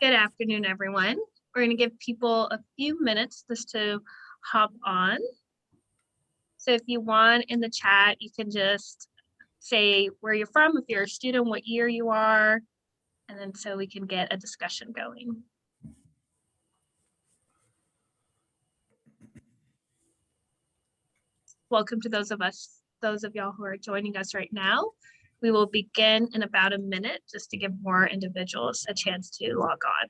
Good afternoon, everyone. We're going to give people a few minutes just to hop on. So if you want in the chat, you can just say where you're from, if you're a student, what year you are, and then so we can get a discussion going. Welcome to those of y'all who are joining us right now. We will begin in about a minute just to give more individuals a chance to log on.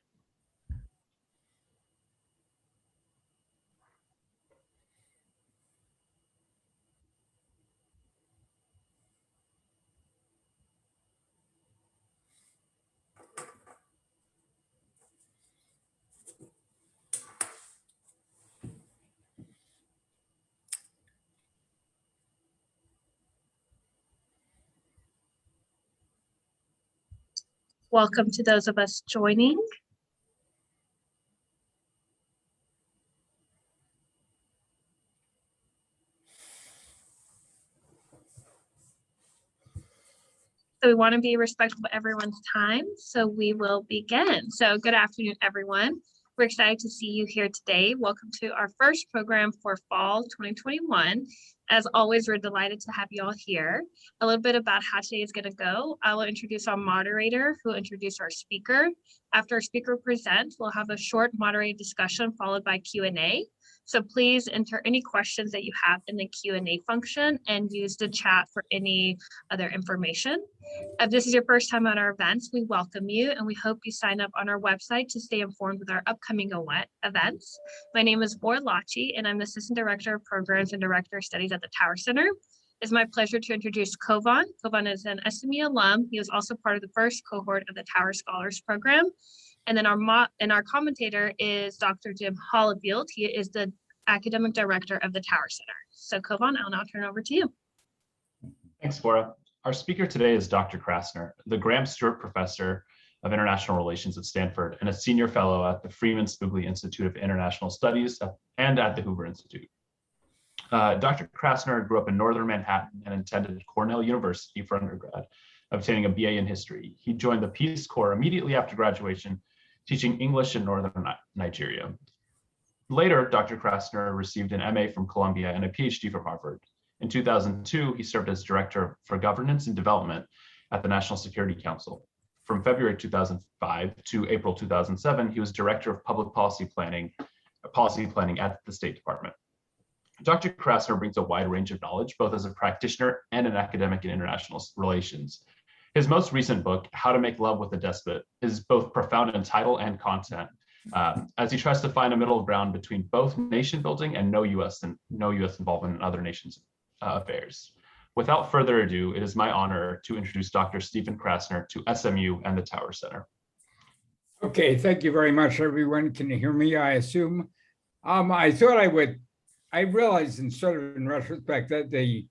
Welcome to those of us joining. So we want to be respectful of everyone's time, so we will begin. So good afternoon, everyone. We're excited to see you here today. Welcome to our first program for fall 2021. As always, we're delighted to have you all here. A little bit about how today is going to go. I will introduce our moderator, who will introduce our speaker. After our speaker presents, we'll have a short moderated discussion followed by Q&A. So please enter any questions that you have in the Q&A function and use the chat for any other information. If this is your first time at our events, we welcome you and we hope you sign up on our website to stay informed with our upcoming events. My name is Boy Lachi and I'm the Assistant Director of Programs and Director of Studies at the Tower Center. It's my pleasure to introduce Kovan. Kovan is an SME alum. He was also part of the first cohort of the Tower Scholars Program. And then our commentator is Dr. Jim Hollifield. He is the Academic Director of the Tower Center. So Kovan, I'll now turn it over to you. Thanks, Bora. Our speaker today is Dr. Krasner, the Graham Stewart Professor of International Relations at Stanford and a Senior Fellow at the Freeman Spogli Institute of International Studies and at the Hoover Institute. Dr. Krasner grew up in northern Manhattan and attended Cornell University for undergrad, obtaining a BA in history. He joined the Peace Corps immediately after graduation, teaching English in northern Nigeria. Later, Dr. Krasner received an MA from Columbia and a PhD from Harvard. In 2002, he served as Director for Governance and Development at the National Security Council. From February 2005 to April 2007, he was Director of Public Policy Planning at the State Department. Dr. Krasner brings a wide range of knowledge, both as a practitioner and an academic in international relations. His most recent book, How to Make Love with a Despot, is both profound in title and content, as he tries to find a middle ground between both nation building and no U.S. involvement in other nations' affairs. Without further ado, it is my honor to introduce Dr. Stephen Krasner to SMU and the Tower Center. Okay, thank you very much, everyone. Can you hear me, I assume? I realized in retrospect that the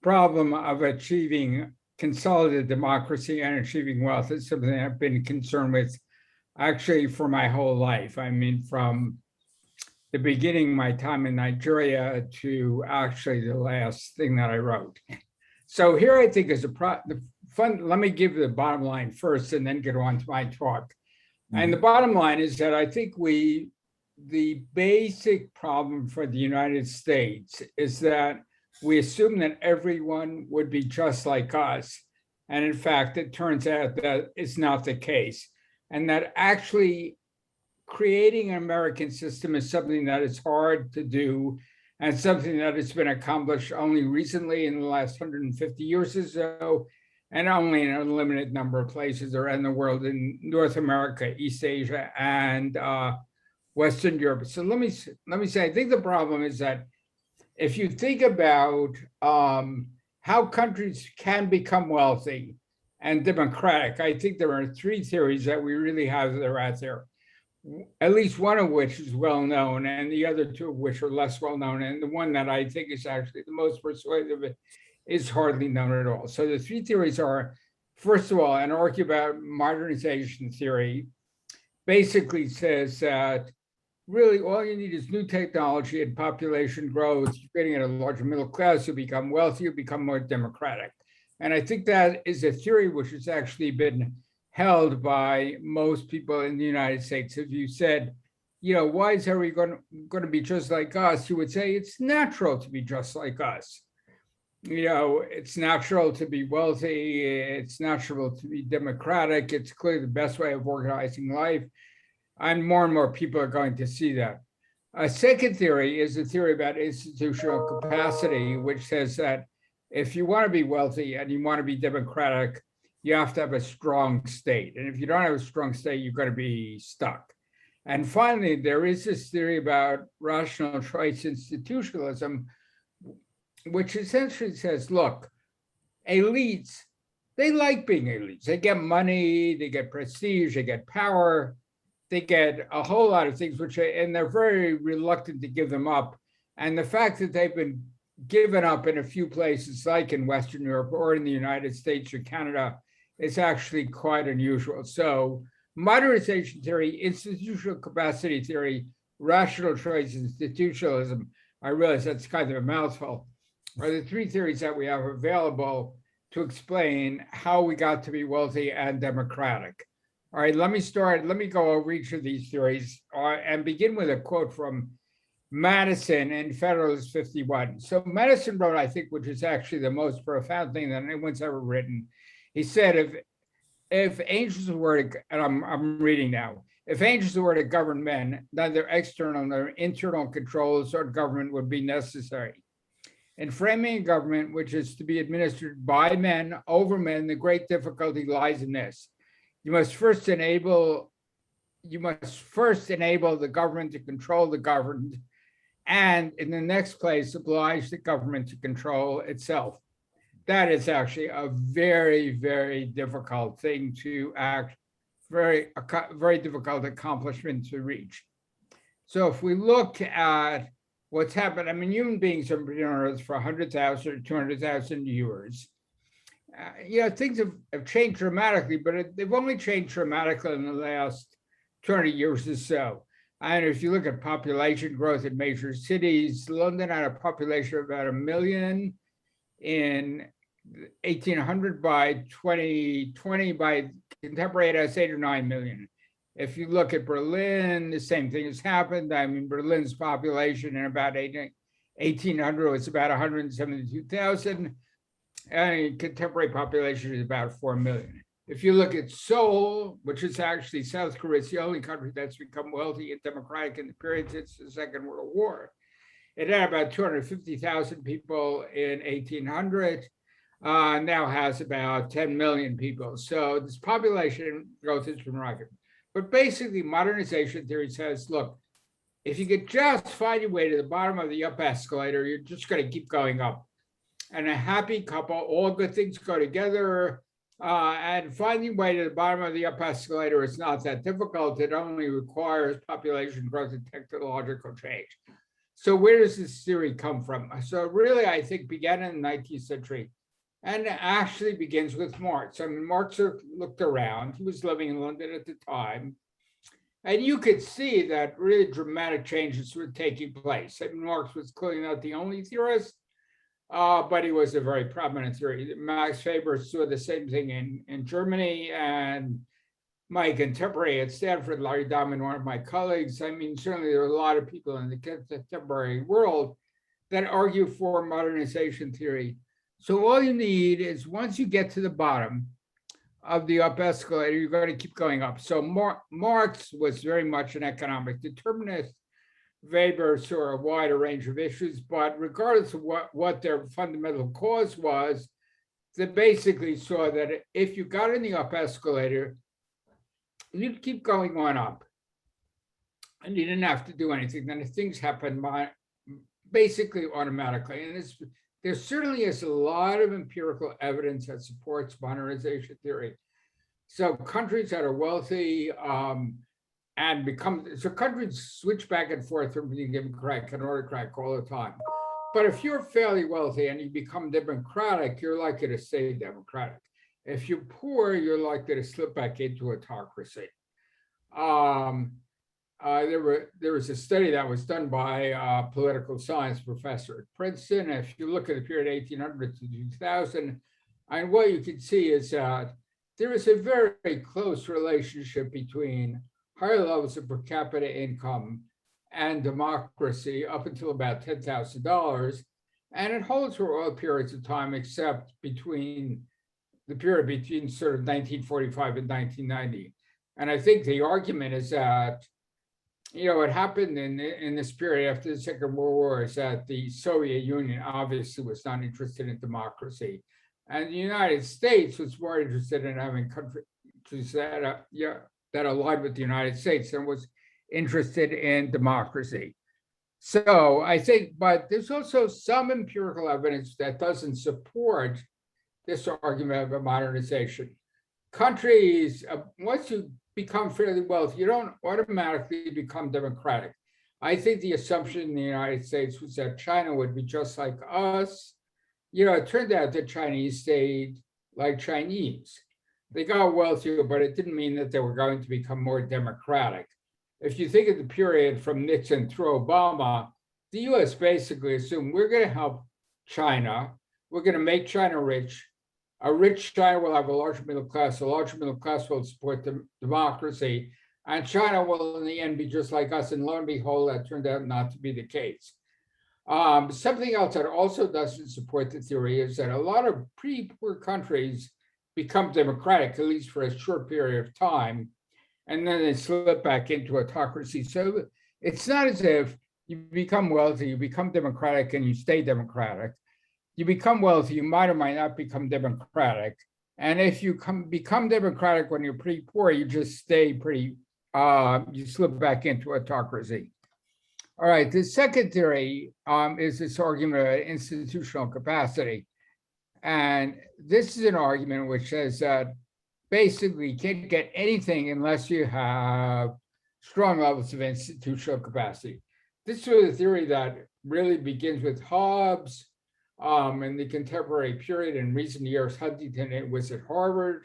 problem of achieving consolidated democracy and achieving wealth is something I've been concerned with actually for my whole life. I mean, from the beginning, my time in Nigeria to actually the last thing that I wrote. So here I think is let me give the bottom line first and then get on to my talk. And the bottom line is that I think the basic problem for the United States is that we assume that everyone would be just like us. And in fact, it turns out that it's not the case. And that actually creating an American system is something that is hard to do and something that has been accomplished only recently in the last 150 years or so, and only in a limited number of places around the world in North America, East Asia, and Western Europe. So let me say, I think the problem is that if you think about how countries can become wealthy and democratic, I think there are three theories that we really have that are out there, at least one of which is well known and the other two of which are less well known. And the one that I think is actually the most persuasive is hardly known at all. So the three theories are, first of all, an argument about modernization theory basically says that really all you need is new technology and population growth. You're getting a larger middle class, you become wealthy, you become more democratic. And I think that is a theory which has actually been held by most people in the United States. If you said, why is everyone going to be just like us? You would say it's natural to be just like us. It's natural to be wealthy. It's natural to be democratic. It's clearly the best way of organizing life. And more people are going to see that. A second theory is a theory about institutional capacity, which says that if you want to be wealthy and you want to be democratic, you have to have a strong state. And if you don't have a strong state, you're going to be stuck. And finally, there is this theory about rational choice institutionalism, which essentially says, look, elites, they like being elites. They get money, they get prestige, they get power, they get a whole lot of things, and they're very reluctant to give them up. And the fact that they've been given up in a few places, like in Western Europe or in the United States or Canada, is actually quite unusual. So modernization theory, institutional capacity theory, rational choice, institutionalism, I realize that's kind of a mouthful, are the three theories that we have available to explain how we got to be wealthy and democratic. All right, let me go over each of these theories and begin with a quote from Madison in Federalist 51. So Madison wrote, I think, which is actually the most profound thing that anyone's ever written. He said, if angels were to, and I'm reading now, if angels were to govern men, neither external nor internal controls or government would be necessary. In framing a government which is to be administered by men over men, the great difficulty lies in this. You must first enable the government to control the governed, and in the next place, oblige the government to control itself. That is actually a very, very difficult thing to act, very difficult accomplishment to reach. So if we look at what's happened, I mean, human beings have been on Earth for 100,000 or 200,000 years. Things have changed dramatically, but they've only changed dramatically in the last 20 years or so. And if you look at population growth in major cities, London had a population of about 1 million in 1800. By 2020, by contemporary, it has 8 or 9 million. If you look at Berlin, the same thing has happened. I mean, Berlin's population in about 1800 was about 172,000. And contemporary population is about 4 million. If you look at Seoul, which is actually South Korea, it's the only country that's become wealthy and democratic in the period since the Second World War. It had about 250,000 people in 1800, now has about 10 million people. So this population growth has been rapid. But basically, modernization theory says, look, if you could just find your way to the bottom of the up escalator, you're just going to keep going up. And a happy couple, all good things go together. And finding your way to the bottom of the up escalator is not that difficult. It only requires population growth and technological change. So where does this theory come from? So really, I think began in the 19th century and actually begins with Marx. I mean, Marx looked around. He was living in London at the time. And you could see that really dramatic changes were taking place. I mean, Marx was clearly not the only theorist, but he was a very prominent theory. Max Weber saw the same thing in Germany, and my contemporary at Stanford, Larry Diamond, one of my colleagues. I mean, certainly there are a lot of people in the contemporary world that argue for modernization theory. So all you need is once you get to the bottom of the up escalator, you're going to keep going up. So Marx was very much an economic determinist. Weber saw a wider range of issues, but regardless of what their fundamental cause was, they basically saw that if you got in the up escalator, you'd keep going on up. And you didn't have to do anything. Then things happen basically automatically. And there certainly is a lot of empirical evidence that supports modernization theory. So countries that are wealthy, so countries switch back and forth from being democratic and autocratic all the time. But if you're fairly wealthy and you become democratic, you're likely to stay democratic. If you're poor, you're likely to slip back into autocracy. There was a study that was done by a political science professor at Princeton. If you look at the period 1800 to 2000, and what you can see is that there is a very close relationship between higher levels of per capita income and democracy up until about $10,000. And it holds for all periods of time, except between the period between sort of 1945 and 1990. And I think the argument is that, what happened in this period after the Second World War is that the Soviet Union obviously was not interested in democracy. And the United States was more interested in having countries that aligned with the United States and was interested in democracy. So I think, but there's also some empirical evidence that doesn't support this argument about modernization. Countries, once you become fairly wealthy, you don't automatically become democratic. I think the assumption in the United States was that China would be just like us. It turned out that Chinese stayed like Chinese. They got wealthier, but it didn't mean that they were going to become more democratic. If you think of the period from Nixon through Obama, the US basically assumed we're going to help China. We're going to make China rich. A rich China will have a large middle class. A large middle class will support democracy. And China will, in the end, be just like us. And lo and behold, that turned out not to be the case. Something else that also doesn't support the theory is that a lot of pretty poor countries become democratic, at least for a short period of time, and then they slip back into autocracy. So it's not as if you become wealthy, you become democratic, and you stay democratic. You become wealthy, you might or might not become democratic. And if you become democratic when you're pretty poor, you just stay pretty, you slip back into autocracy. All right, the second theory is this argument about institutional capacity. And this is an argument which says that basically you can't get anything unless you have strong levels of institutional capacity. This is a theory that really begins with Hobbes in the contemporary period. In recent years, Huntington was at Harvard.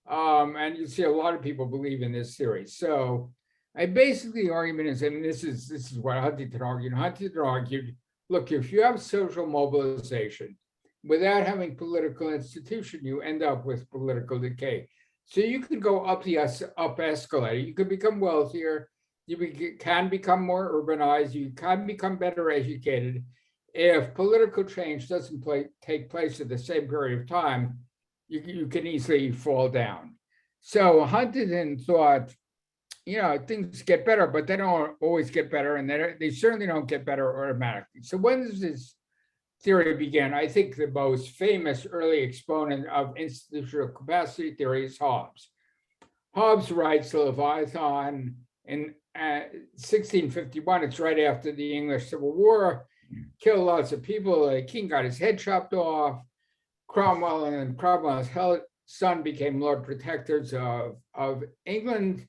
And you see a lot of people believe in this theory. So basically the argument is, and this is what Huntington argued. Huntington argued, look, if you have social mobilization without having political institution, you end up with political decay. So you can go up the escalator. You can become wealthier. You can become more urbanized. You can become better educated. If political change doesn't take place at the same period of time, you can easily fall down. So Huntington thought, things get better, but they don't always get better, and they certainly don't get better automatically. So when does this theory begin? I think the most famous early exponent of institutional capacity theory is Hobbes. Hobbes writes the Leviathan in 1651. It's right after the English Civil War. Killed lots of people. The king got his head chopped off. Cromwell and Cromwell's son became Lord Protectors of England.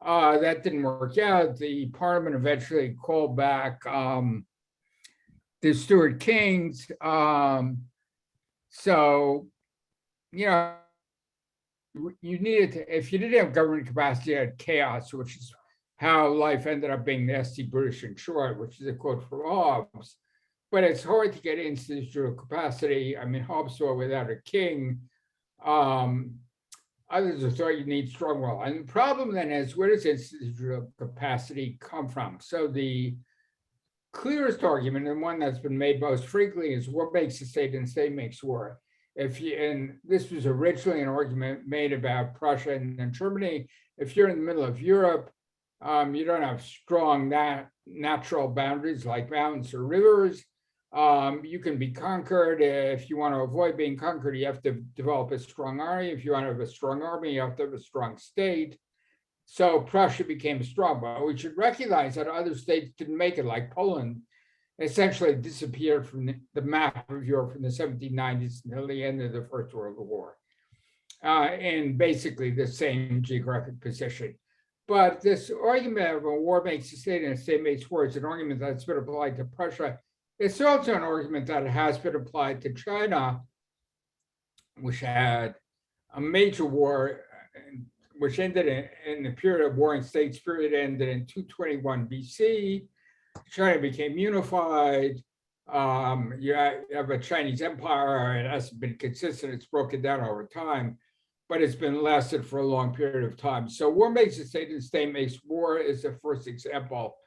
That didn't work out. The Parliament eventually called back the Stuart Kings. So, you needed to, if you didn't have government capacity, you had chaos, which is how life ended up being nasty, British, and short, which is a quote from Hobbes. But it's hard to get institutional capacity. I mean, Hobbes saw without a king. Others thought you need strong will. And the problem then is, where does institutional capacity come from? So the clearest argument, and one that's been made most frequently, is war makes a state and state makes war. And this was originally an argument made about Prussia and then Germany. If you're in the middle of Europe, you don't have strong natural boundaries like mountains or rivers. You can be conquered. If you want to avoid being conquered, you have to develop a strong army. If you want to have a strong army, you have to have a strong state. So Prussia became strong, but we should recognize that other states didn't make it, like Poland essentially disappeared from the map of Europe from the 1790s until the end of the First World War, in basically the same geographic position. But this argument of a war makes a state and a state makes war is an argument that's been applied to Prussia. It's also an argument that has been applied to China, which had a major war, which ended in the period of warring states period, ended in 221 BC. China became unified. You have a Chinese empire. It hasn't been consistent. It's broken down over time. but it's been lasted for a long period of time. So war makes a state, and the state makes war is the first example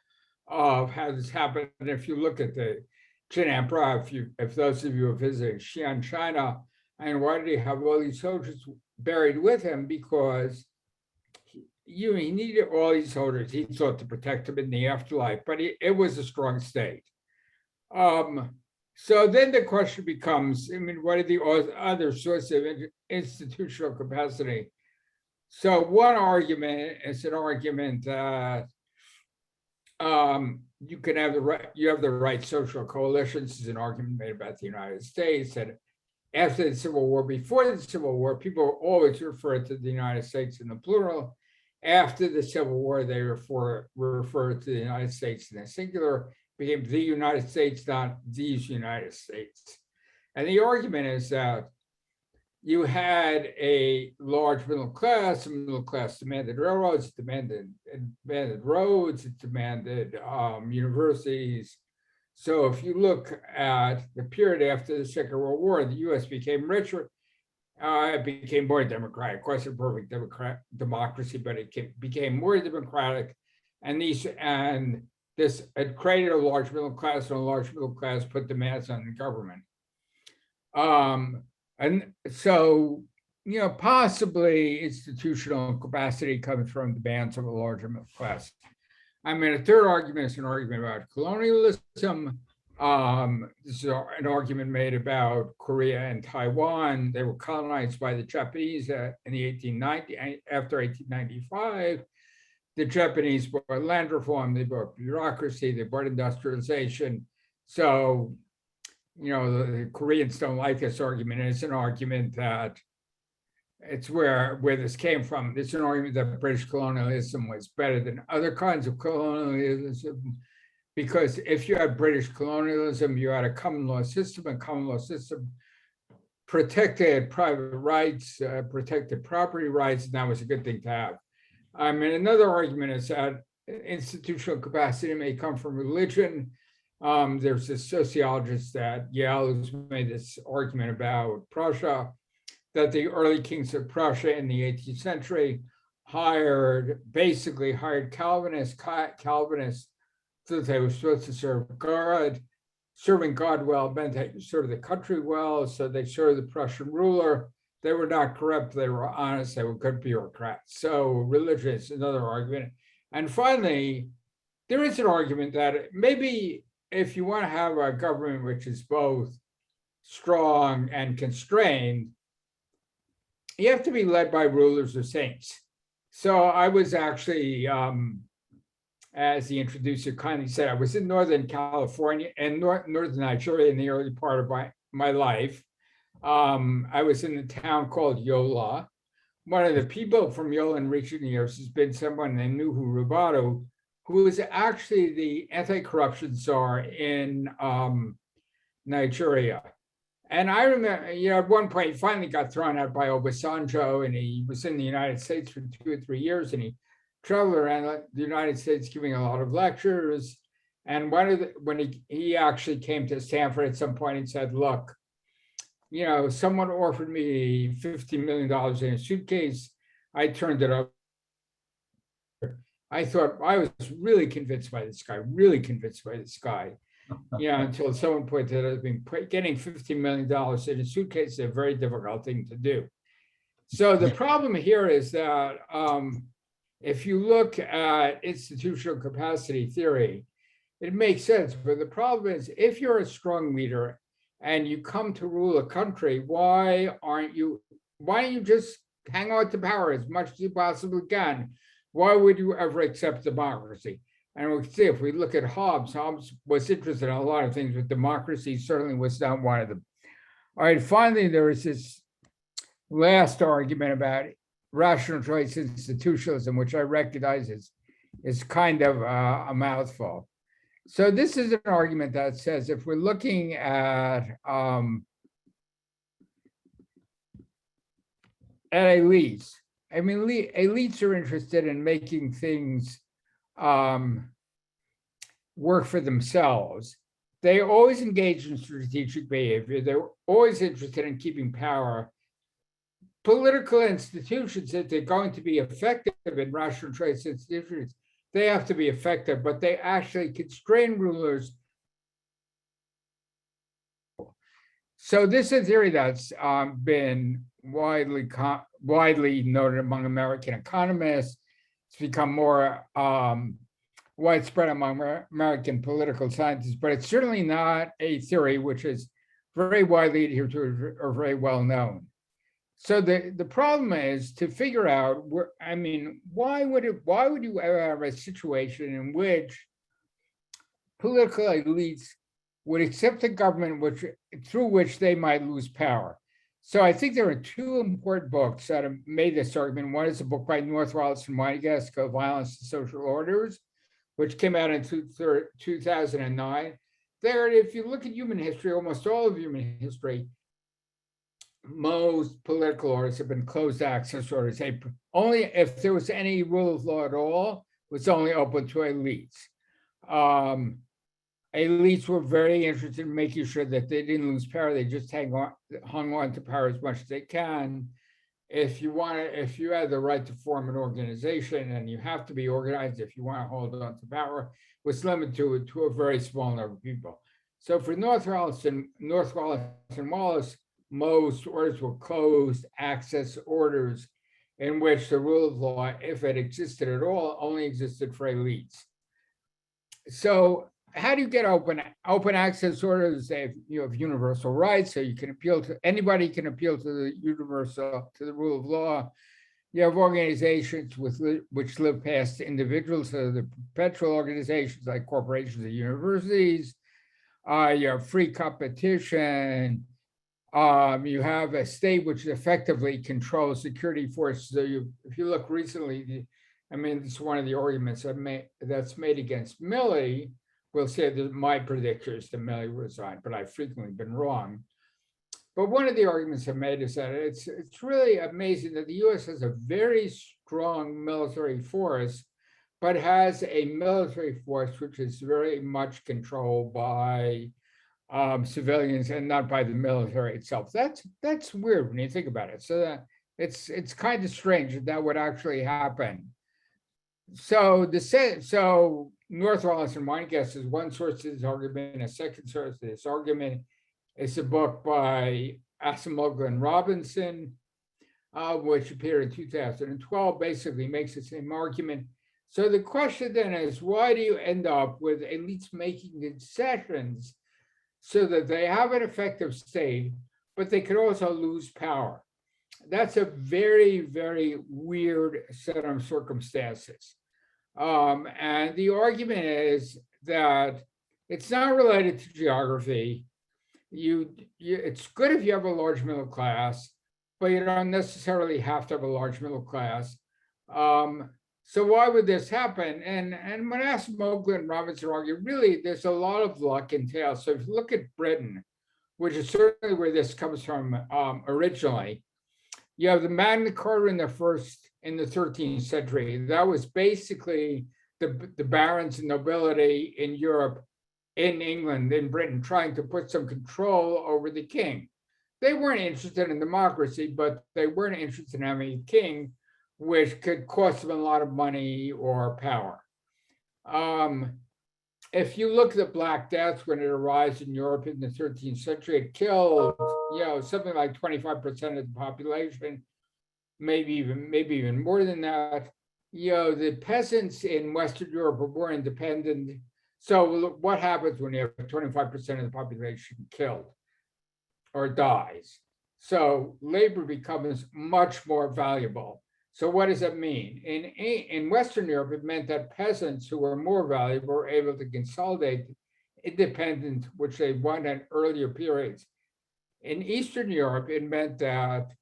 of how this happened. And if you look at the Qin Emperor, if those of you have visited Xi'an, China, and why did he have all these soldiers buried with him? Because he needed all these soldiers, he thought, to protect him in the afterlife, but it was a strong state. So then the question becomes, I mean, what are the other sources of institutional capacity? So one argument is an argument that you can have the right social coalitions. This is an argument made about the United States, that after the Civil War, before the Civil War, people always refer to the United States in the plural. After the Civil War, they refer to the United States in the singular, became the United States, not these United States. And the argument is that you had a large middle class. The middle class demanded railroads, it demanded roads, it demanded universities. So if you look at the period after the Second World War, the US became richer. It became more democratic. Of course, a perfect democracy, but it became more democratic. And this had created a large middle class, and a large middle class put demands on the government. And so, possibly institutional capacity comes from demands of a larger middle class. I mean, a third argument is an argument about colonialism. This is an argument made about Korea and Taiwan. They were colonized by the Japanese in the after 1895. The Japanese brought land reform, they brought bureaucracy, they brought industrialization. So, the Koreans don't like this argument. And it's an argument that it's where this came from. It's an argument that British colonialism was better than other kinds of colonialism, because if you had British colonialism, you had a common law system. A common law system protected private rights, protected property rights, and that was a good thing to have. I mean, another argument is that institutional capacity may come from religion. There's a sociologist at Yale who's made this argument about Prussia, that the early kings of Prussia in the 18th century basically hired Calvinists so that they were supposed to serve God. Serving God well meant that you serve the country well, so they served the Prussian ruler. They were not corrupt, they were honest, they were good bureaucrats. So religion is another argument. And finally, there is an argument that maybe if you want to have a government which is both strong and constrained, you have to be led by rulers or saints. So I was actually, as the introducer kindly said, I was in Northern California and Northern Nigeria in the early part of my life. I was in a town called Yola. One of the people from Yola in recent years has been someone named Nuhu Rubadu, who is actually the anti-corruption czar in Nigeria. And I remember, at one point, he finally got thrown out by Obasanjo, and he was in the United States for 2 or 3 years, and he traveled around the United States giving a lot of lectures. And when he actually came to Stanford at some point and said, look, someone offered me $15 million in a suitcase. I turned it up. I thought I was really convinced by this guy, until someone pointed out that getting $15 million in a suitcase is a very difficult thing to do. So the problem here is that if you look at institutional capacity theory, it makes sense. But the problem is, if you're a strong leader and you come to rule a country, why don't you just hang on to power as much as you possibly can? Why would you ever accept democracy? And we can see, if we look at Hobbes was interested in a lot of things, but democracy certainly was not one of them. All right, finally, there is this last argument about rational choice institutionalism, which I recognize is kind of a mouthful. So this is an argument that says, if we're looking at elites, I mean, elites are interested in making things work for themselves. They always engage in strategic behavior. They're always interested in keeping power. political institutions, if they're going to be effective in rational choice institutions, they have to be effective, but they actually constrain rulers. So this is a theory that's been widely noted among American economists. It's become more widespread among American political scientists, but it's certainly not a theory which is very widely adhered to or very well known. So the problem is to figure out why would you ever have a situation in which political elites would accept a government through which they might lose power? So I think there are two important books that have made this argument. One is a book by North Wallace and Weingast called Violence and Social Orders, which came out in 2009. There, if you look at human history, almost all of human history, most political orders have been closed access orders. Only if there was any rule of law at all, was only open to elites. Elites were very interested in making sure that they didn't lose power. They just hung on to power as much as they can. If you had the right to form an organization, and you have to be organized if you want to hold on to power, was limited to a very small number of people. So for North Wallace and Wallace, most orders were closed access orders in which the rule of law, if it existed at all, only existed for elites. So how do you get open access orders? You have universal rights, so you can appeal to anybody can appeal to the rule of law. You have organizations which live past individuals, so the perpetual organizations like corporations and universities. You have free competition. You have a state which effectively controls security forces. So if you look recently, it's one of the arguments that's made against Milley. We'll say that my prediction is that Milley resigned, but I've frequently been wrong. But one of the arguments I've made is that it's really amazing that the U.S. has a very strong military force, but has a military force which is very much controlled by civilians and not by the military itself. That's weird when you think about it. So it's kind of strange that would actually happen. So North Wallace and Weingast is one source of this argument. A second source of this argument is a book by Acemoglu and Robinson, which appeared in 2012, basically makes the same argument. So the question then is, why do you end up with elites making concessions so that they have an effective state, but they could also lose power? That's a very, very weird set of circumstances. And the argument is that it's not related to geography. It's good if you have a large middle class, but you don't necessarily have to have a large middle class. So why would this happen? And when Acemoglu and Robinson argue, really, there's a lot of luck entailed. So if you look at Britain, which is certainly where this comes from originally, you have the Magna Carta in the 13th century. That was basically the barons and nobility in Europe, in England, in Britain, trying to put some control over the king. They weren't interested in democracy, but they weren't interested in having a king which could cost them a lot of money or power. If you look at the Black Death when it arose in Europe in the 13th century, it killed, something like 25% of the population, maybe even more than that. The peasants in Western Europe were more independent. So what happens when you have 25% of the population killed or dies? So labor becomes much more valuable. So what does that mean? In Western Europe, it meant that peasants who were more valuable were able to consolidate independent, which they won at earlier periods. In Eastern Europe, it meant that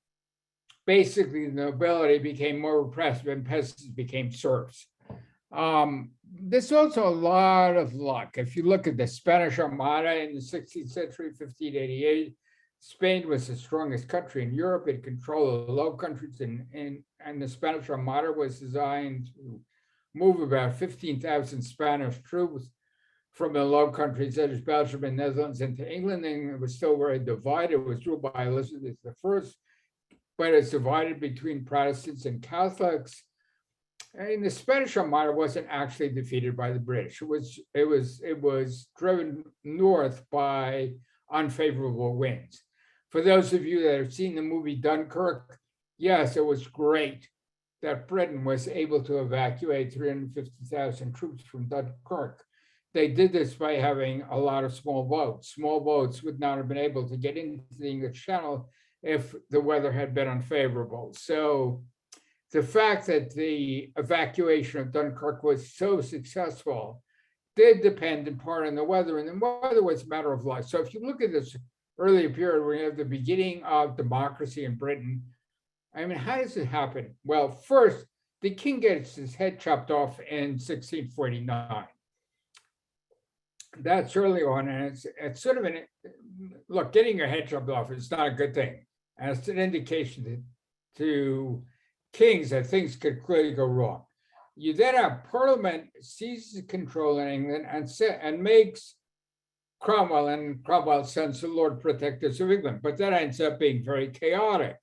basically the nobility became more repressive and peasants became serfs. There's also a lot of luck. If you look at the Spanish Armada in the 16th century, 1588, Spain was the strongest country in Europe. It controlled the Low Countries, and the Spanish Armada was designed to move about 15,000 Spanish troops from the Low Countries, that is Belgium and Netherlands, into England. And it was still very divided. It was ruled by Elizabeth I. but it's divided between Protestants and Catholics. And the Spanish Armada wasn't actually defeated by the British. It was driven north by unfavorable winds. For those of you that have seen the movie Dunkirk, yes, it was great that Britain was able to evacuate 350,000 troops from Dunkirk. They did this by having a lot of small boats. Small boats would not have been able to get into the English Channel if the weather had been unfavorable. So the fact that the evacuation of Dunkirk was so successful did depend in part on the weather, and the weather was a matter of life. So if you look at this earlier period where you have the beginning of democracy in Britain, I mean, how does it happen? Well, first, the king gets his head chopped off in 1649. That's early on, and it's sort of look, getting your head chopped off is not a good thing. And it's an indication to kings that things could clearly go wrong. You then have Parliament seizes control in England and makes Cromwell, and Cromwell sends the Lord Protectors of England, but that ends up being very chaotic.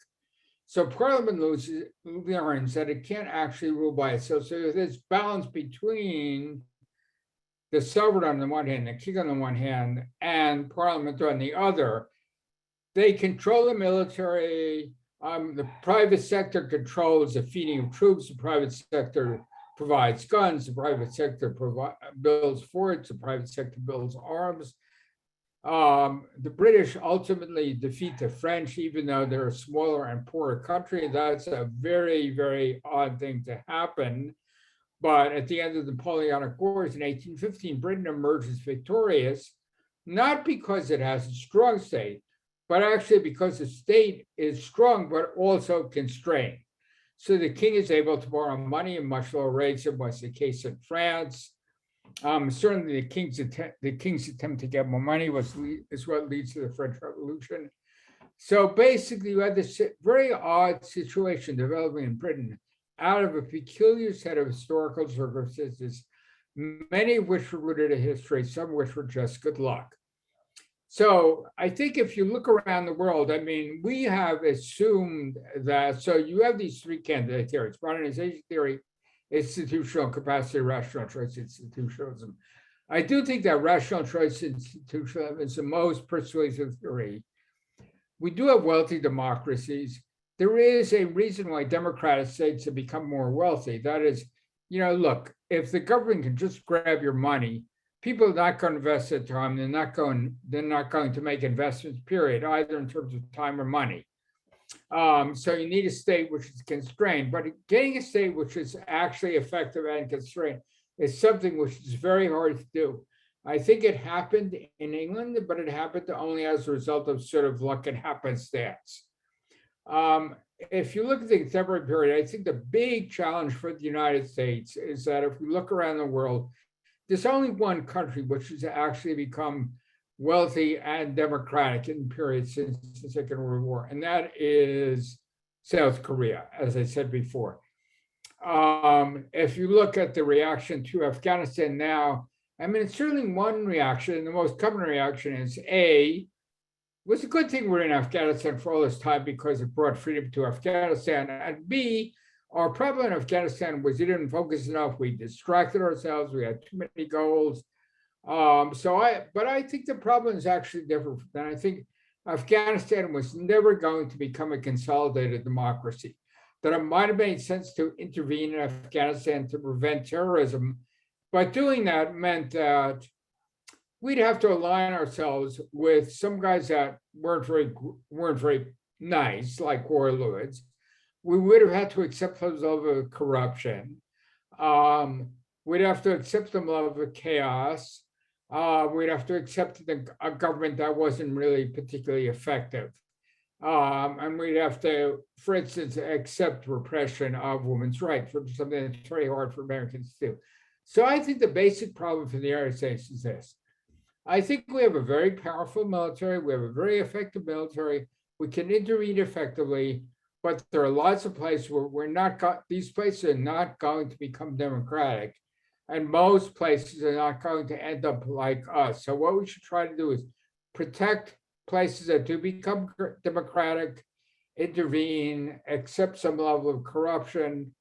So Parliament learns that it can't actually rule by itself. So there's this balance between the sovereign on the one hand, the king on the one hand, and Parliament on the other. They control the military. The private sector controls the feeding of troops. The private sector provides guns. The private sector builds forts. The private sector builds arms. The British ultimately defeat the French, even though they're a smaller and poorer country. That's a very, very odd thing to happen. But at the end of the Napoleonic Wars in 1815, Britain emerges victorious, not because it has a strong state, but actually because the state is strong, but also constrained. So the king is able to borrow money at much lower rates than was the case in France. Certainly the king's attempt to get more money is what leads to the French Revolution. So basically you had this very odd situation developing in Britain out of a peculiar set of historical circumstances, many of which were rooted in history, some of which were just good luck. So I think if you look around the world, I mean, we have assumed that, so you have these three candidate theories: modernization theory, institutional capacity, rational choice institutionalism. I do think that rational choice institutionalism is the most persuasive theory. We do have wealthy democracies. There is a reason why democratic states have become more wealthy. That is, look, if the government can just grab your money, people are not going to invest their time. They're not going to make investments, period, either in terms of time or money. So you need a state which is constrained, but getting a state which is actually effective and constrained is something which is very hard to do. I think it happened in England, but it happened only as a result of sort of luck and happenstance. If you look at the contemporary period, I think the big challenge for the United States is that if we look around the world, there's only one country which has actually become wealthy and democratic in the period since the Second World War, and that is South Korea, as I said before. If you look at the reaction to Afghanistan now, I mean, it's certainly one reaction, and the most common reaction is A, it was a good thing we're in Afghanistan for all this time because it brought freedom to Afghanistan, and B, our problem in Afghanistan was we didn't focus enough, we distracted ourselves, we had too many goals. But I think the problem is actually different. And I think Afghanistan was never going to become a consolidated democracy. That it might have made sense to intervene in Afghanistan to prevent terrorism, but doing that meant that we'd have to align ourselves with some guys that weren't very nice, like warlords. We would have had to accept some level of corruption. We'd have to accept some level of chaos. We'd have to accept a government that wasn't really particularly effective. And we'd have to, for instance, accept repression of women's rights, which is something that's very hard for Americans to do. So I think the basic problem for the United States is this. I think we have a very powerful military. We have a very effective military. We can intervene effectively, but there are lots of places where these places are not going to become democratic. And most places are not going to end up like us. So what we should try to do is protect places that do become democratic, intervene, accept some level of corruption,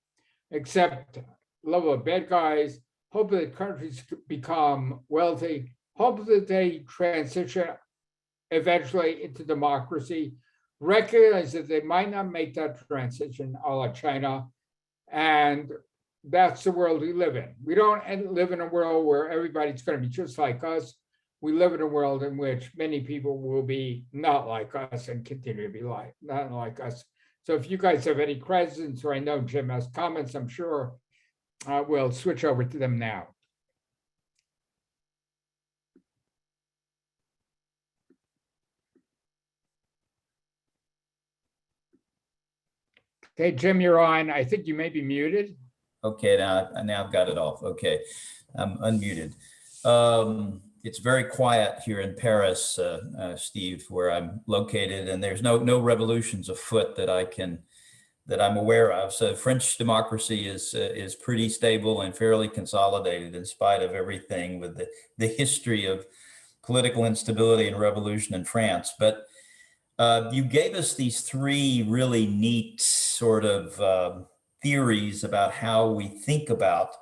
accept level of bad guys, hope that countries become wealthy, hope that they transition eventually into democracy, recognize that they might not make that transition a la China, and that's the world we live in. We don't live in a world where everybody's going to be just like us. We live in a world in which many people will be not like us and continue to be not like us. So if you guys have any questions, or I know Jim has comments, I'm sure we'll switch over to them now. Okay, Jim, you're on. I think you may be muted. Okay, now I've got it off. Okay, I'm unmuted. It's very quiet here in Paris, Steve, where I'm located, and there's no revolutions afoot that I'm aware of. So French democracy is pretty stable and fairly consolidated in spite of everything with the history of political instability and revolution in France. But you gave us these three really neat sort of theories about how we think about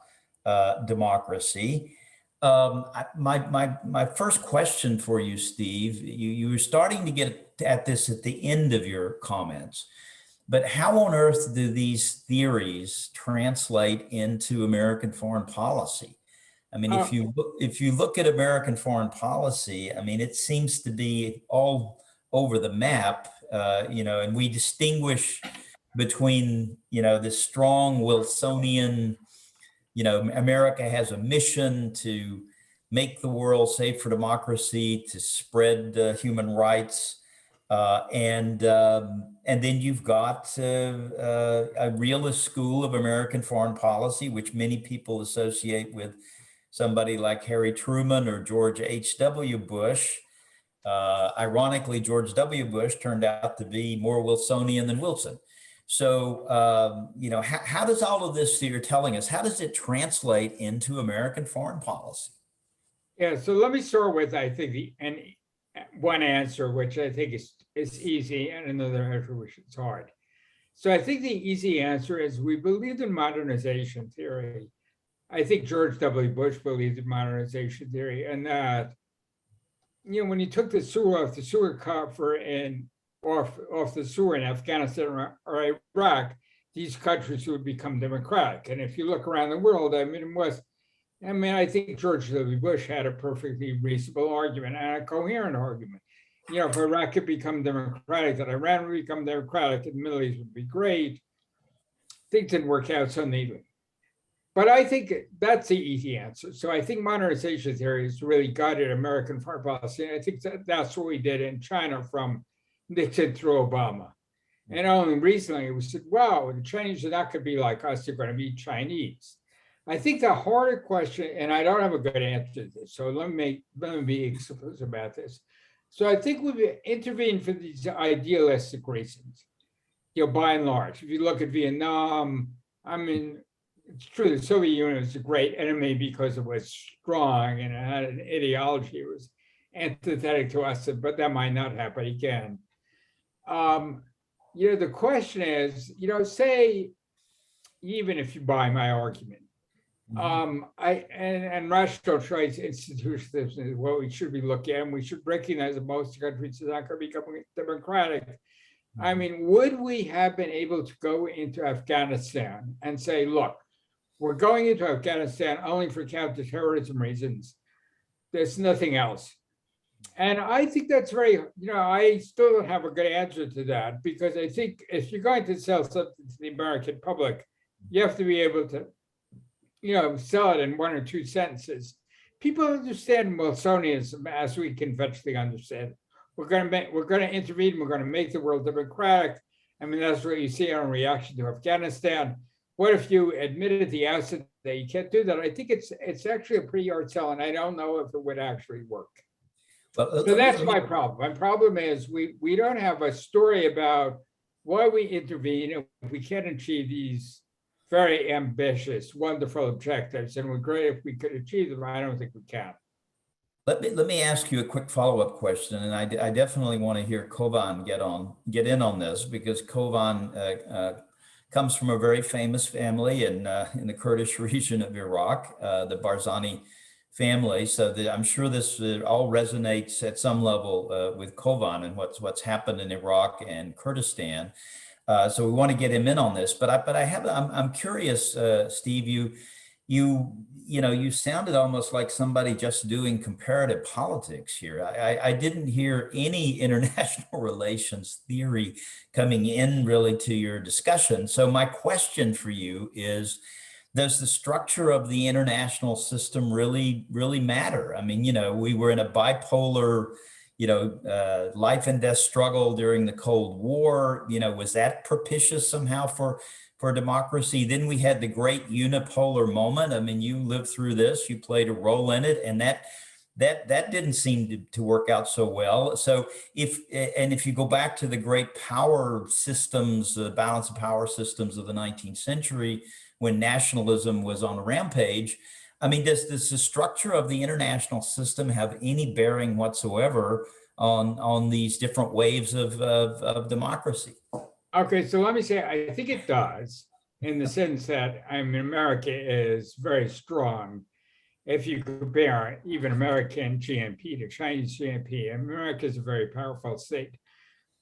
democracy. My first question for you, Steve, you were starting to get at this at the end of your comments, but how on earth do these theories translate into American foreign policy? I mean, if you look at American foreign policy, I mean, it seems to be all over the map, and we distinguish between, this strong Wilsonian, America has a mission to make the world safe for democracy, to spread human rights, and then you've got a realist school of American foreign policy, which many people associate with somebody like Harry Truman or George H.W. Bush. Ironically, George W. Bush turned out to be more Wilsonian than Wilson. So, how does all of this that you're telling us, how does it translate into American foreign policy? Yeah, so let me start with, I think, one answer, which I think is easy, and another answer which is hard. So I think the easy answer is we believed in modernization theory. I think George W. Bush believed in modernization theory, and that, when you took the sewer off the sewer coffer and off the sewer in Afghanistan or Iraq, these countries would become democratic. And if you look around the world, I think George W. Bush had a perfectly reasonable argument and a coherent argument. If Iraq could become democratic, that Iran would become democratic, and the Middle East would be great. Things didn't work out so neatly. But I think that's the easy answer. So I think modernization theory has really guided American foreign policy. And I think that's what we did in China from Nixon through Obama. And only recently we said, wow, the Chinese are not going to be like us, they're going to be Chinese. I think the harder question, and I don't have a good answer to this, so let me be explicit about this. So I think we've intervened for these idealistic reasons, by and large. If you look at Vietnam, it's true, the Soviet Union was a great enemy because it was strong and it had an ideology. It was antithetic to us, but that might not happen again. The question is, say, even if you buy my argument, and rational choice institutionalism is what we should be looking at, and we should recognize that most countries are not going to become democratic. Would we have been able to go into Afghanistan and say, look, we're going into Afghanistan only for counterterrorism reasons. There's nothing else. And I think that's I still don't have a good answer to that, because I think if you're going to sell something to the American public, you have to be able to, sell it in one or two sentences. People understand Wilsonianism as we conventionally understand it. We're going to intervene. We're going to make the world democratic. That's what you see on reaction to Afghanistan. What if you admitted at the outset that you can't do that? I think it's actually a pretty hard sell, and I don't know if it would actually work. So that's my problem. My problem is we don't have a story about why we intervene if we can't achieve these very ambitious, wonderful objectives. And we're great if we could achieve them. I don't think we can. Let me ask you a quick follow-up question, and I definitely want to hear Kovan get in on this, because Kovan comes from a very famous family in the Kurdish region of Iraq, the Barzani family. So I'm sure this all resonates at some level with Kovan and what's happened in Iraq and Kurdistan. So we want to get him in on this. But I'm curious, Steve. You sounded almost like somebody just doing comparative politics here. I didn't hear any international relations theory coming in really to your discussion. So my question for you is, does the structure of the international system really matter? I mean, we were in a bipolar, life and death struggle during the Cold War. Was that propitious somehow for democracy? Then we had the great unipolar moment. I mean, you lived through this, you played a role in it, and that didn't seem to work out so well. So if you go back to the great power systems, the balance of power systems of the 19th century, when nationalism was on a rampage, I mean, does the structure of the international system have any bearing whatsoever on these different waves of democracy? Okay, so let me say, I think it does, in the sense that America is very strong. If you compare even American GNP to Chinese GNP, America is a very powerful state.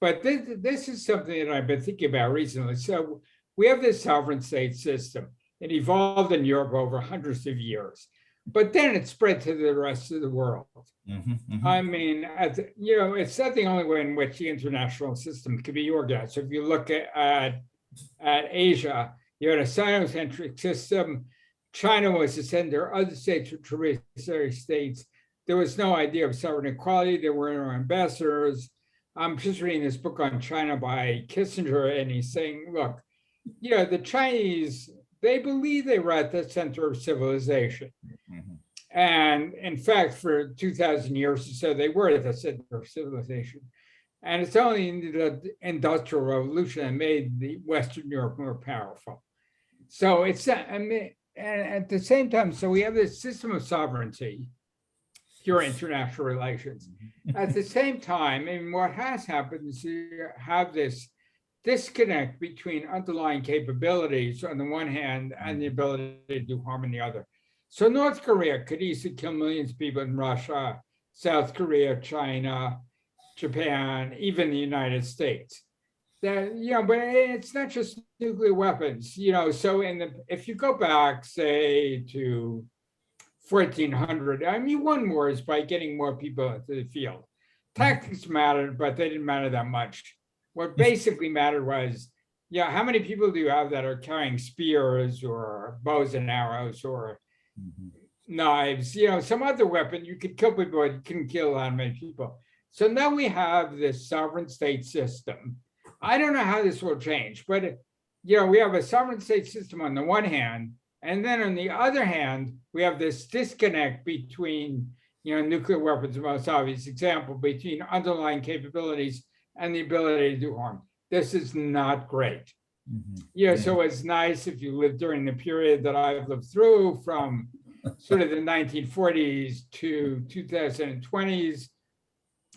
But this is something that I've been thinking about recently. So we have this sovereign state system. It evolved in Europe over hundreds of years, but then it spread to the rest of the world. I mean, it's not the only way in which the international system can be organized. So if you look at Asia, you had a Sino-centric system. China was the center. Other states were tributary states. There was no idea of sovereign equality. There were no ambassadors. I'm just reading this book on China by Kissinger, and he's saying, look, the Chinese, they believe they were at the center of civilization. And in fact, for 2,000 years or so, they were at the center of civilization. And it's only in the Industrial Revolution that made the Western Europe more powerful. So it's, and at the same time, so we have this system of sovereignty, pure international relations. At the same time, and what has happened is you have this disconnect between underlying capabilities on the one hand and the ability to do harm on the other. So North Korea could easily kill millions of people in Russia, South Korea, China, Japan, even the United States. But it's not just nuclear weapons, so if you go back, say, to 1400, you won wars by getting more people into the field. Tactics mattered, but they didn't matter that much. What basically mattered was, how many people do you have that are carrying spears or bows and arrows or knives, some other weapon? You could kill people, but you couldn't kill that many people. So now we have this sovereign state system. I don't know how this will change, but we have a sovereign state system on the one hand, and then on the other hand, we have this disconnect between, nuclear weapons, the most obvious example, between underlying capabilities and the ability to do harm. This is not great. So it's nice if you live during the period that I've lived through, from sort of the 1940s to 2020s.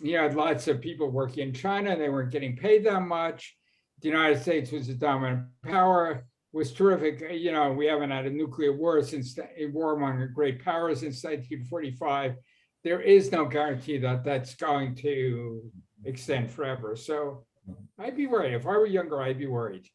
You had lots of people working in China. They weren't getting paid that much. The United States was a dominant power. It was terrific. We haven't had a nuclear war since a war among the great powers since 1945. There is no guarantee that that's going to extend forever. So I'd be worried. If I were younger, I'd be worried.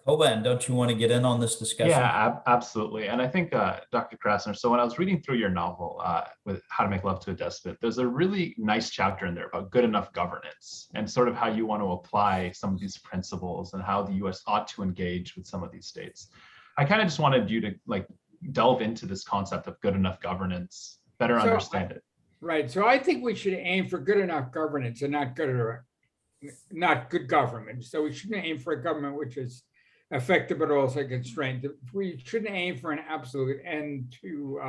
Kovan, don't you want to get in on this discussion? Yeah, absolutely. And I think, Dr. Krasner, so when I was reading through your novel, with How to Make Love to a Despot, there's a really nice chapter in there about good enough governance and sort of how you want to apply some of these principles and how the US ought to engage with some of these states. I kind of just wanted you to delve into this concept of good enough governance, better understand it. Right. So I think we should aim for good enough governance and not good government. So we shouldn't aim for a government which is effective but also constrained. We shouldn't aim for an absolute end to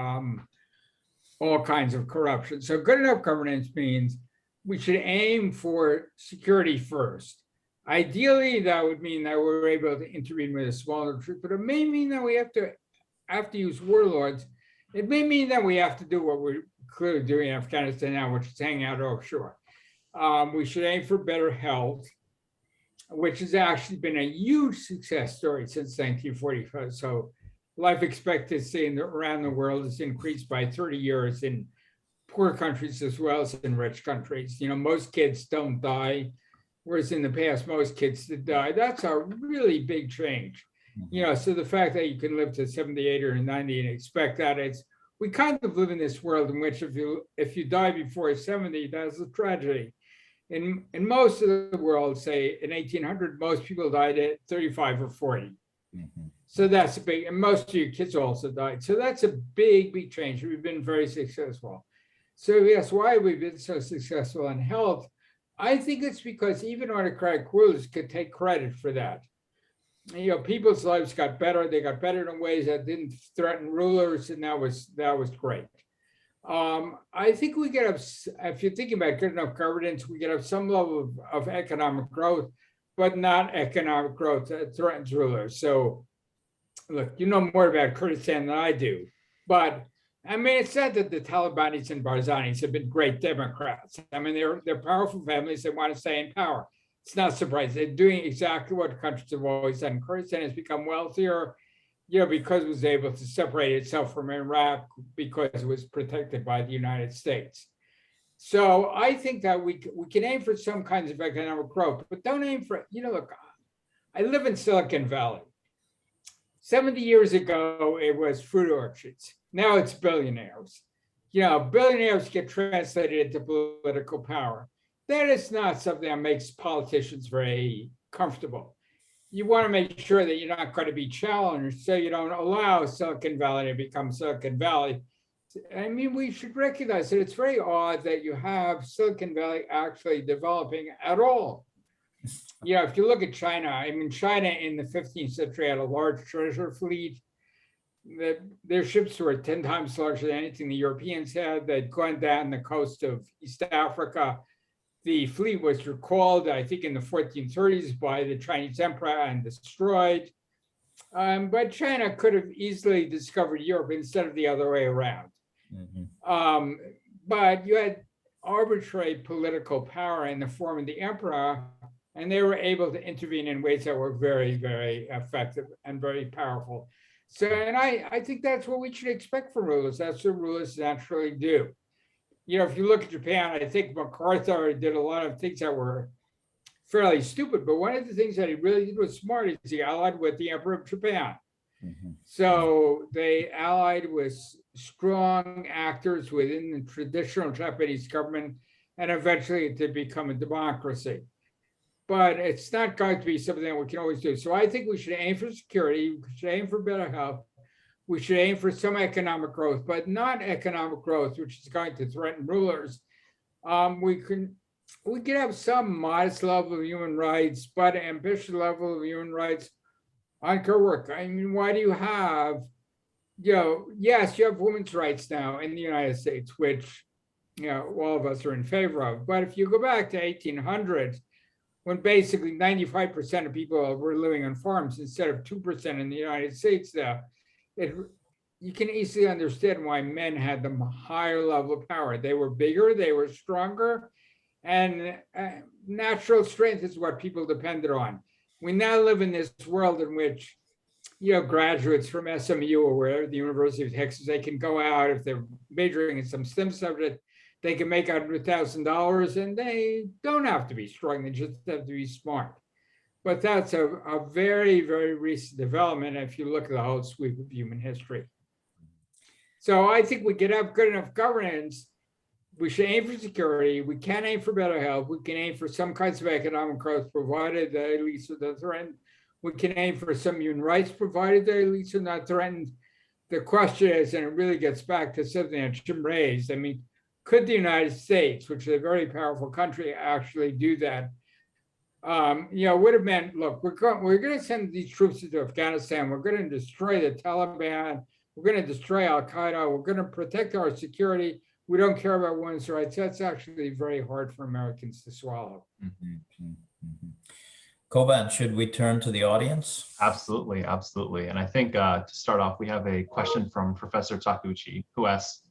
all kinds of corruption. So good enough governance means we should aim for security first. Ideally, that would mean that we're able to intervene with a smaller troop, but it may mean that we have to use warlords It may mean that we have to do what we're clearly doing in Afghanistan now, which is hang out offshore. We should aim for better health, which has actually been a huge success story since 1945. So life expectancy around the world has increased by 30 years in poor countries as well as in rich countries. Most kids don't die, whereas in the past, most kids did die. That's a really big change. So the fact that you can live to 78 or 90 and expect that, we kind of live in this world in which if you die before 70, that's a tragedy. In most of the world, say in 1800, most people died at 35 or 40. So that's a big, and most of your kids also died. So that's a big, big change. We've been very successful. So yes, why have we been so successful in health? I think it's because even autocratic rulers could take credit for that. People's lives got better. They got better in ways that didn't threaten rulers, and that was great. I think we get up, if you're thinking about good enough governance, we get up some level of economic growth, but not economic growth that threatens rulers. So look, you know more about Kurdistan than I do, but I mean, it's said that the Talibanis and Barzanis have been great Democrats. I mean, they're powerful families that want to stay in power. It's not surprising. They're doing exactly what countries have always done. Kurdistan has become wealthier, because it was able to separate itself from Iraq because it was protected by the United States. So I think that we can aim for some kinds of economic growth, but don't aim for, look, I live in Silicon Valley. 70 years ago, it was fruit orchards. Now it's billionaires. Billionaires get translated into political power. That is not something that makes politicians very comfortable. You want to make sure that you're not going to be challenged, so you don't allow Silicon Valley to become Silicon Valley. I mean, we should recognize that it's very odd that you have Silicon Valley actually developing at all. If you look at China, I mean, China in the 15th century had a large treasure fleet. Their ships were 10 times larger than anything the Europeans had. They'd gone down the coast of East Africa. The fleet was recalled, I think, in the 1430s by the Chinese emperor and destroyed. But China could have easily discovered Europe instead of the other way around. But you had arbitrary political power in the form of the emperor, and they were able to intervene in ways that were very, very effective and very powerful. So, and I think that's what we should expect from rulers. That's what rulers naturally do. If you look at Japan, I think MacArthur did a lot of things that were fairly stupid, but one of the things that he really did was smart is he allied with the Emperor of Japan. So they allied with strong actors within the traditional Japanese government, and eventually it did become a democracy. But it's not going to be something that we can always do. So I think we should aim for security, we should aim for better health, we should aim for some economic growth, but not economic growth, which is going to threaten rulers. We can have some modest level of human rights, but ambitious level of human rights on co-work. I mean, why do you have, yes, you have women's rights now in the United States, which, all of us are in favor of. But if you go back to 1800s, when basically 95% of people were living on farms instead of 2% in the United States now, you can easily understand why men had the higher level of power. They were bigger, they were stronger, and natural strength is what people depended on. We now live in this world in which, graduates from SMU or wherever, the University of Texas, they can go out, if they're majoring in some STEM subject, they can make $100,000 and they don't have to be strong, they just have to be smart. But that's a very, very recent development if you look at the whole sweep of human history. So I think we can have good enough governance. We should aim for security. We can aim for better health. We can aim for some kinds of economic growth, provided that elites are not threatened. We can aim for some human rights, provided that elites are not threatened. The question is, and it really gets back to something that Jim raised, I mean, could the United States, which is a very powerful country, actually do that? Would have meant, look, we're going to send these troops into Afghanistan. We're going to destroy the Taliban. We're going to destroy Al Qaeda. We're going to protect our security. We don't care about women's rights. That's actually very hard for Americans to swallow. Koban, should we turn to the audience? Absolutely, absolutely. And I think to start off, we have a question from Professor Takuchi, who asks,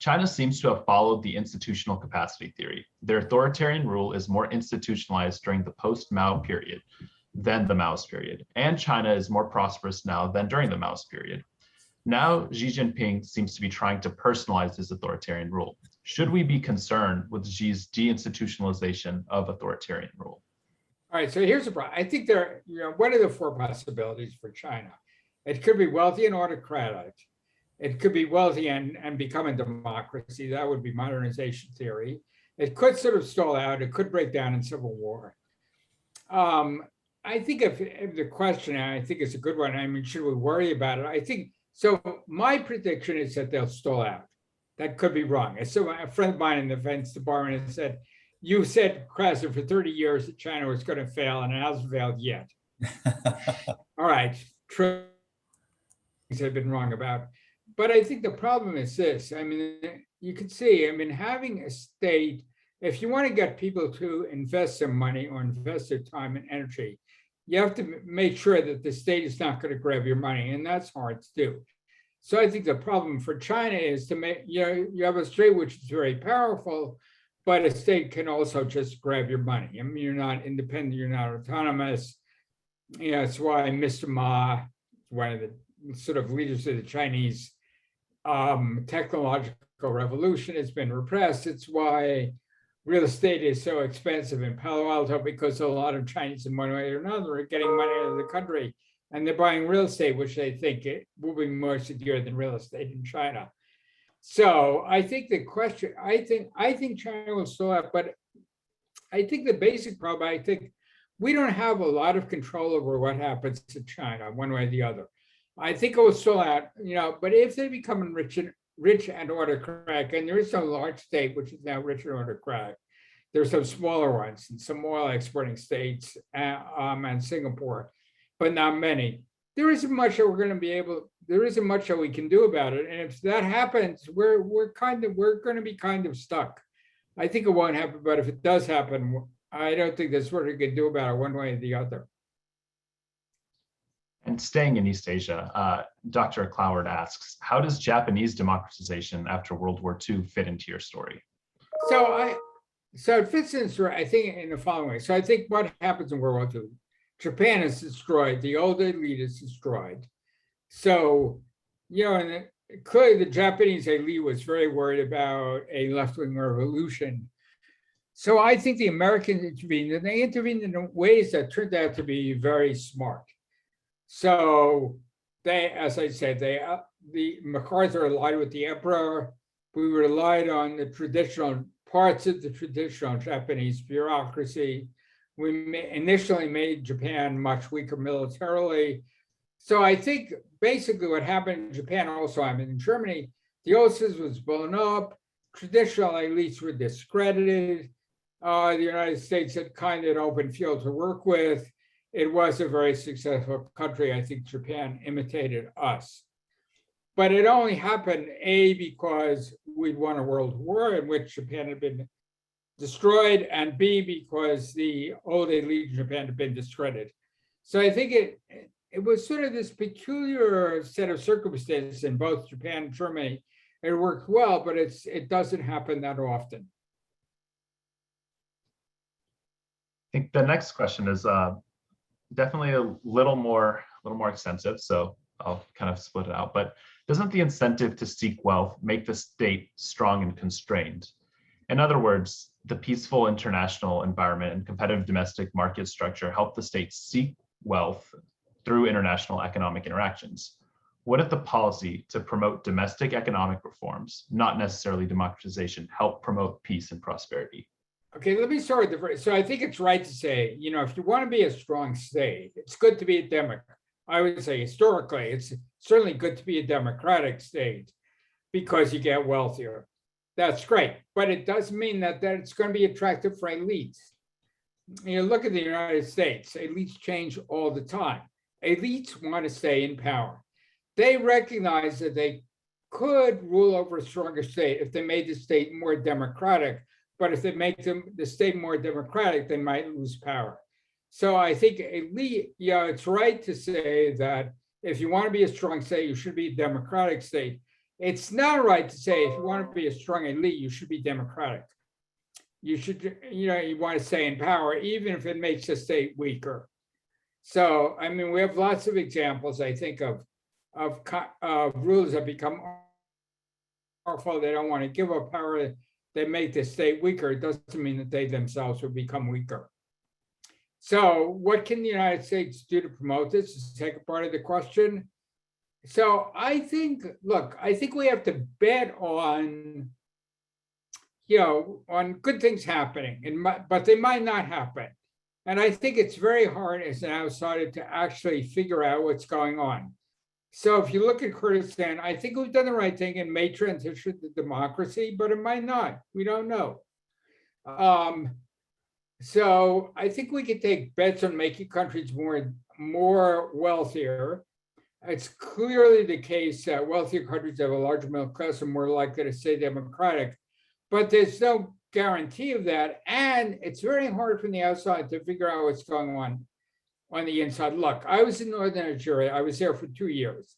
China seems to have followed the institutional capacity theory. Their authoritarian rule is more institutionalized during the post-Mao period than the Maoist period, and China is more prosperous now than during the Maoist period. Now, Xi Jinping seems to be trying to personalize his authoritarian rule. Should we be concerned with Xi's deinstitutionalization of authoritarian rule? All right, so here's the problem. I think what are the four possibilities for China? It could be wealthy and autocratic. It could be wealthy and become a democracy. That would be modernization theory. It could sort of stall out. It could break down in civil war. I think if the question, and I think it's a good one, I mean, should we worry about it? I think, so my prediction is that they'll stall out. That could be wrong. So a friend of mine in the defense department has said, you said, Krasner, for 30 years that China was going to fail, and it hasn't failed yet. All right, true things have been wrong about. But I think the problem is this. I mean, you can see, I mean, having a state, if you want to get people to invest some money or invest their time and energy, you have to make sure that the state is not going to grab your money, and that's hard to do. So I think the problem for China is to make, you have a state which is very powerful, but a state can also just grab your money. I mean, you're not independent, you're not autonomous. That's why Mr. Ma, one of the sort of leaders of the Chinese technological revolution, has been repressed. It's why real estate is so expensive in Palo Alto, because a lot of Chinese in one way or another are getting money out of the country, and they're buying real estate, which they think it will be more secure than real estate in China. So I think the question, I think China will still have, but I think the basic problem, I think we don't have a lot of control over what happens to China one way or the other. I think it will still out, but if they become rich and autocratic, and there is no large state which is now rich and autocratic, there's some smaller ones and some oil exporting states and Singapore, but not many. There isn't much that there isn't much that we can do about it. And if that happens, we're going to be kind of stuck. I think it won't happen, but if it does happen, I don't think there's what we can do about it one way or the other. And staying in East Asia, Dr. Cloward asks, how does Japanese democratization after World War II fit into your story? So it fits in, I think, in the following way. So I think what happens in World War II, Japan is destroyed, the old elite is destroyed. So, and clearly the Japanese elite was very worried about a left-wing revolution. So I think the Americans intervened, and they intervened in ways that turned out to be very smart. So they, as I said, the MacArthur relied with the emperor. We relied on the traditional parts of the traditional Japanese bureaucracy. We initially made Japan much weaker militarily. So I think basically what happened in Japan also happened in Germany. The old system was blown up. Traditional elites were discredited. The United States had kind of an open field to work with. It was a very successful country. I think Japan imitated us. But it only happened, A, because we'd won a world war in which Japan had been destroyed, and B, because the old elite in Japan had been discredited. So I think it was sort of this peculiar set of circumstances in both Japan and Germany. It worked well, but it doesn't happen that often. I think the next question is definitely a little more extensive, so I'll kind of split it out. But doesn't the incentive to seek wealth make the state strong and constrained? In other words, the peaceful international environment and competitive domestic market structure help the state seek wealth through international economic interactions. What if the policy to promote domestic economic reforms, not necessarily democratization, help promote peace and prosperity? Okay, let me start with the first. So I think it's right to say, if you want to be a strong state, it's good to be a Democrat. I would say historically, it's certainly good to be a democratic state because you get wealthier. That's great, but it doesn't mean that it's going to be attractive for elites. Look at the United States. Elites change all the time. Elites want to stay in power. They recognize that they could rule over a stronger state if they made the state more democratic, but if they make the state more democratic, they might lose power. So I think it's right to say that if you want to be a strong state, you should be a democratic state. It's not right to say if you want to be a strong elite, you should be democratic. You should, you want to stay in power, even if it makes the state weaker. So, I mean, we have lots of examples, I think, of rulers that become powerful. They don't want to give up power. They make the state weaker. It doesn't mean that they themselves will become weaker. So what can the United States do to promote this? Is the second part of the question. So I think we have to bet on, on good things happening, but they might not happen. And I think it's very hard as an outsider to actually figure out what's going on. So if you look at Kurdistan, I think we've done the right thing and may transition to democracy, but it might not. We don't know. So I think we could take bets on making countries more wealthier. It's clearly the case that wealthier countries have a larger middle class and more likely to stay democratic, but there's no guarantee of that. And it's very hard from the outside to figure out what's going on the inside. Look, I was in northern Nigeria. I was there for 2 years.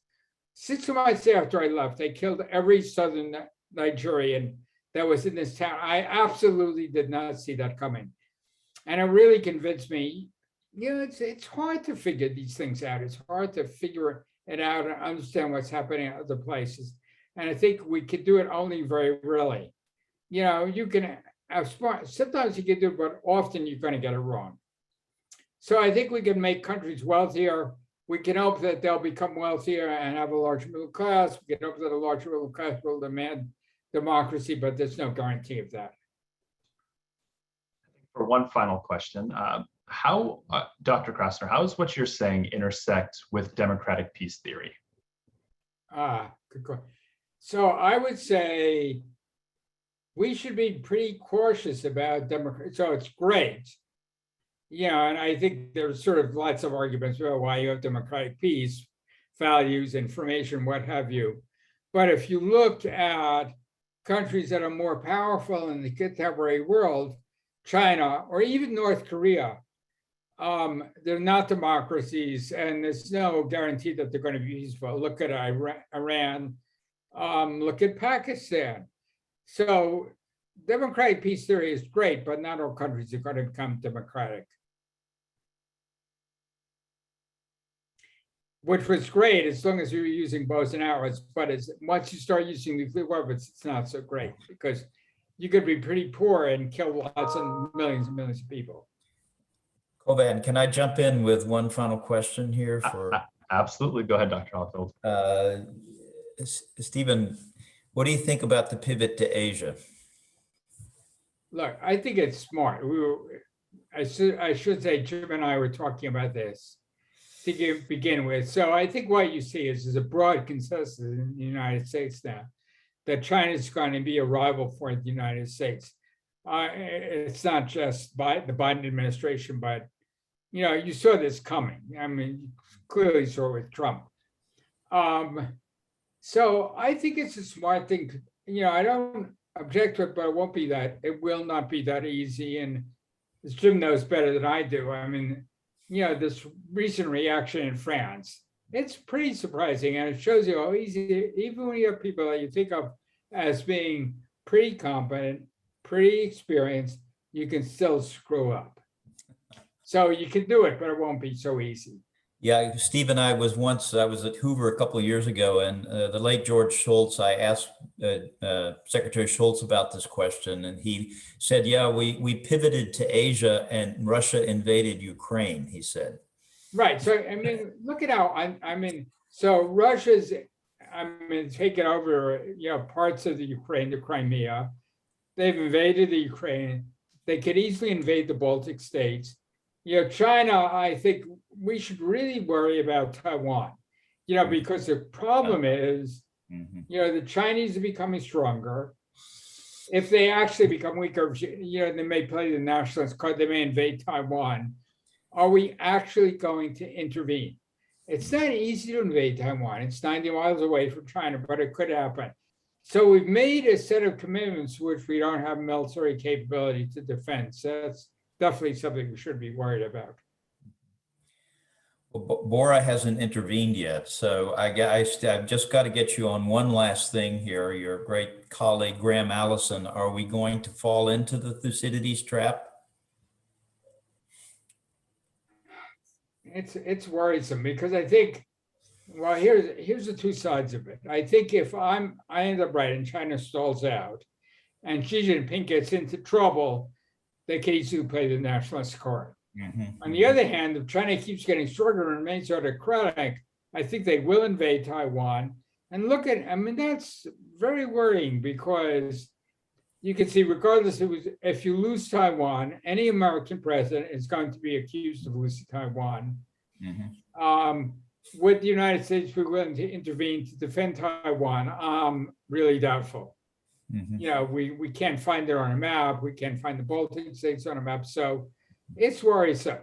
6 months after I left, they killed every southern Nigerian that was in this town. I absolutely did not see that coming. And it really convinced me, it's hard to figure these things out. It's hard to figure it out and understand what's happening in other places. And I think we could do it only very rarely. You can have smart, sometimes you can do it, but often you're going to get it wrong. So I think we can make countries wealthier. We can hope that they'll become wealthier and have a large middle class. We can hope that a large middle class will demand democracy, but there's no guarantee of that. For one final question, how, Dr. Krasner, how does what you're saying intersect with democratic peace theory? Good question. So I would say we should be pretty cautious about democracy. So it's great. And I think there's sort of lots of arguments about why you have democratic peace, values, information, what have you. But if you look at countries that are more powerful in the contemporary world, China, or even North Korea, they're not democracies, and there's no guarantee that they're going to be peaceful. Look at Iran, look at Pakistan. So democratic peace theory is great, but not all countries are going to become democratic. Which was great as long as we were using bows and arrows, but once you start using nuclear weapons, it's not so great because you could be pretty poor and kill lots and millions of people. Kovan, can I jump in with one final question here? Absolutely. Go ahead, Dr. Alfield. Stephen, what do you think about the pivot to Asia? Look, I think it's smart. I should say Jim and I were talking about this to begin with. So I think what you see is a broad consensus in the United States now that China is going to be a rival for the United States. It's not just by the Biden administration, but you saw this coming. I mean, you clearly saw it with Trump. So I think it's a smart thing. I don't object to it, but it will not be that easy. And as Jim knows better than I do, I mean, this recent reaction in France, it's pretty surprising, and it shows you how easy, even when you have people that you think of as being pretty competent, pretty experienced, you can still screw up. So you can do it, but it won't be so easy. Yeah, Steve and I was at Hoover a couple of years ago, and the late George Shultz, I asked Secretary Shultz about this question, and he said, yeah, we pivoted to Asia and Russia invaded Ukraine, he said. Right. So, I mean, look at how, so Russia's, taken over, parts of the Ukraine, the Crimea. They've invaded the Ukraine. They could easily invade the Baltic states. China, I think we should really worry about Taiwan, because the problem is, the Chinese are becoming stronger. If they actually become weaker, they may play the nationalist card, they may invade Taiwan. Are we actually going to intervene? It's not easy to invade Taiwan. It's 90 miles away from China, but it could happen. So we've made a set of commitments which we don't have military capability to defend. So that's definitely something we should be worried about. Bora hasn't intervened yet, so I've just got to get you on one last thing here. Your great colleague, Graham Allison, are we going to fall into the Thucydides trap? It's worrisome because I think, well, here's the two sides of it. I think if I end up right and China stalls out and Xi Jinping gets into trouble, they can easily play the nationalist card. On the other hand, if China keeps getting stronger and remains autocratic, I think they will invade Taiwan. And look at, I mean, that's very worrying because you can see, regardless of if you lose Taiwan, any American president is going to be accused of losing Taiwan. Would the United States be willing to intervene to defend Taiwan? Really doubtful. You know, we can't find it on a map. We can't find the Baltic states on a map. So it's worrisome.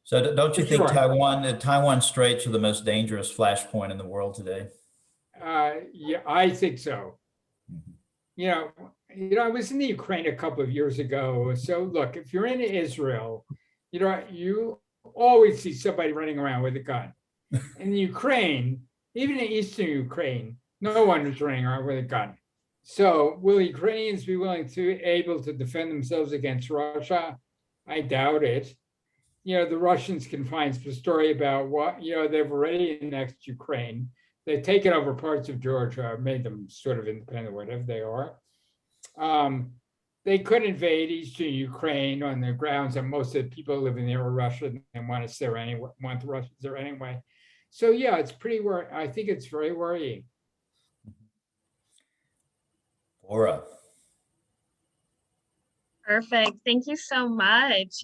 So don't you think Sure. Taiwan Straits are the most dangerous flashpoint in the world today? Yeah, I think so. You know, I was in the Ukraine a couple of years ago. So look, if you're in Israel, you always see somebody running around with a gun. In Ukraine, even in Eastern Ukraine, no one is running around with a gun. So will Ukrainians be able to defend themselves against Russia? I doubt it. The Russians can find some story about what, they've already annexed Ukraine. They've taken over parts of Georgia, made them sort of independent, whatever they are. They could invade Eastern Ukraine on the grounds that most of the people living there are Russian and want the Russians there anyway. So yeah, it's pretty worrying. I think it's very worrying. Bora. Perfect. Thank you so much.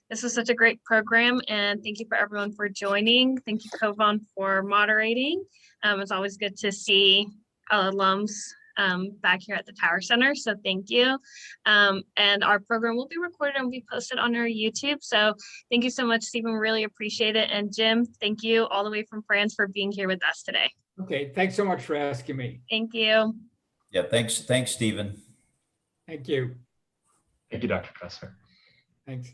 This was such a great program, and thank you for everyone for joining. Thank you, Kovan, for moderating. It's always good to see alums back here at the Tower Center, so thank you. And our program will be recorded and will be posted on our YouTube. So thank you so much, Stephen. Really appreciate it. And Jim, thank you all the way from France for being here with us today. Okay, thanks so much for asking me. Thank you. Yeah, thanks, Stephen. Thank you. Thank you, Dr. Kressner. Thanks.